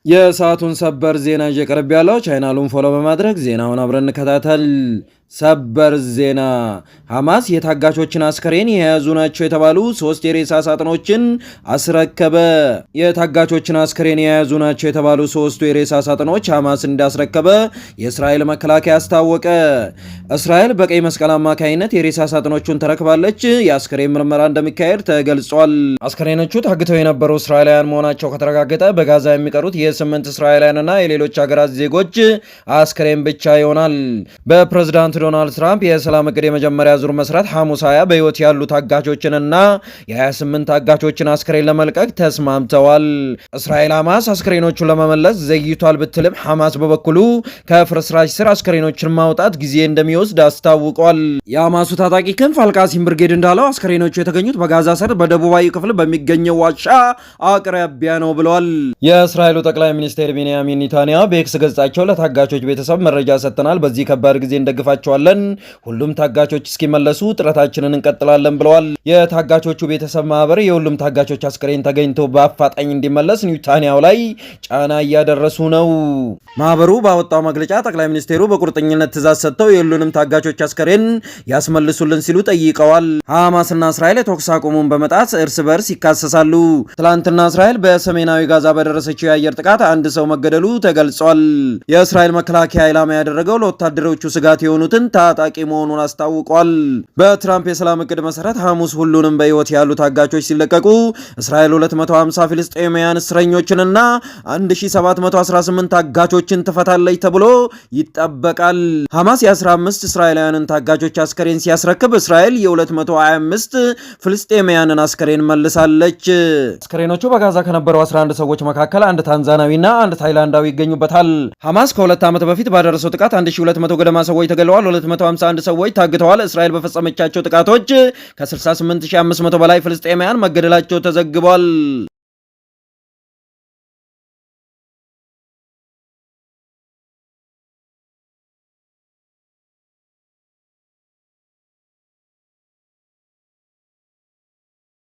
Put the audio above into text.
የሰዓቱን ሰበር ዜና እየቀረብ ያለው ቻናሉን ፎሎ በማድረግ ዜናውን አብረን እንከታተል። ሰበር ዜና ሐማስ የታጋቾችን አስከሬን የያዙ ናቸው የተባሉ 3 የሬሳ ሳጥኖችን አስረከበ። የታጋቾችን አስከሬን የያዙ ናቸው የተባሉ 3 የሬሳ ሳጥኖች ሐማስ እንዳስረከበ የእስራኤል መከላከያ አስታወቀ። እስራኤል በቀይ መስቀል አማካይነት የሬሳ ሳጥኖቹን ተረክባለች። የአስከሬን ምርመራ እንደሚካሄድ ተገልጿል። አስከሬኖቹ ታግተው የነበሩ እስራኤላውያን መሆናቸው ከተረጋገጠ በጋዛ የሚቀሩት የ8 እስራኤላውያንና የሌሎች ሀገራት ዜጎች አስከሬን ብቻ ይሆናል። በፕሬዝዳንት ዶናልድ ትራምፕ የሰላም እቅድ የመጀመሪያ ዙር መስራት ሐሙስ 20 በሕይወት ያሉ ታጋቾችንና የ28 ታጋቾችን አስከሬን ለመልቀቅ ተስማምተዋል። እስራኤል ሐማስ አስከሬኖቹን ለመመለስ ዘግይቷል ብትልም ሐማስ በበኩሉ ከፍርስራሽ ስር አስከሬኖችን ማውጣት ጊዜ እንደሚወስድ አስታውቋል። የሐማሱ ታጣቂ ክንፍ አልቃሲም ብርጌድ እንዳለው አስከሬኖቹ የተገኙት በጋዛ ሰርጥ በደቡባዊ ክፍል በሚገኘው ዋሻ አቅራቢያ ነው ብለዋል። የእስራኤሉ ጠቅላይ ሚኒስትር ቤንያሚን ኔታንያሁ በኤክስ ገጻቸው ለታጋቾች ቤተሰብ መረጃ ሰጥተናል፣ በዚህ ከባድ ጊዜ እንደግፋቸው ሁሉም ታጋቾች እስኪመለሱ ጥረታችንን እንቀጥላለን ብለዋል። የታጋቾቹ ቤተሰብ ማህበር የሁሉም ታጋቾች አስከሬን ተገኝቶ በአፋጣኝ እንዲመለስ ኔታንያሁ ላይ ጫና እያደረሱ ነው። ማህበሩ ባወጣው መግለጫ ጠቅላይ ሚኒስቴሩ በቁርጠኝነት ትዕዛዝ ሰጥተው የሁሉንም ታጋቾች አስከሬን ያስመልሱልን ሲሉ ጠይቀዋል። ሐማስና እስራኤል የተኩስ አቁሙን በመጣስ እርስ በርስ ይካሰሳሉ። ትላንትና እስራኤል በሰሜናዊ ጋዛ በደረሰችው የአየር ጥቃት አንድ ሰው መገደሉ ተገልጿል። የእስራኤል መከላከያ ኢላማ ያደረገው ለወታደሮቹ ስጋት የሆኑትን ታጣቂ መሆኑን አስታውቋል። በትራምፕ የሰላም እቅድ መሰረት ሐሙስ ሁሉንም በሕይወት ያሉ ታጋቾች ሲለቀቁ እስራኤል 250 ፍልስጤማውያን እስረኞችንና 1718 ታጋቾችን ትፈታለች ተብሎ ይጠበቃል። ሐማስ የ15 እስራኤላውያንን ታጋቾች አስከሬን ሲያስረክብ እስራኤል የ225 ፍልስጤማውያንን አስከሬን መልሳለች። አስከሬኖቹ በጋዛ ከነበሩ 11 ሰዎች መካከል አንድ ታንዛናዊና አንድ ታይላንዳዊ ይገኙበታል። ሐማስ ከ2 ዓመት በፊት ባደረሰው ጥቃት 1200 ገደማ ሰዎች ተገለዋል። 251 ሰዎች ታግተዋል። እስራኤል በፈጸመቻቸው ጥቃቶች ከ68500 በላይ ፍልስጤማውያን መገደላቸው ተዘግቧል።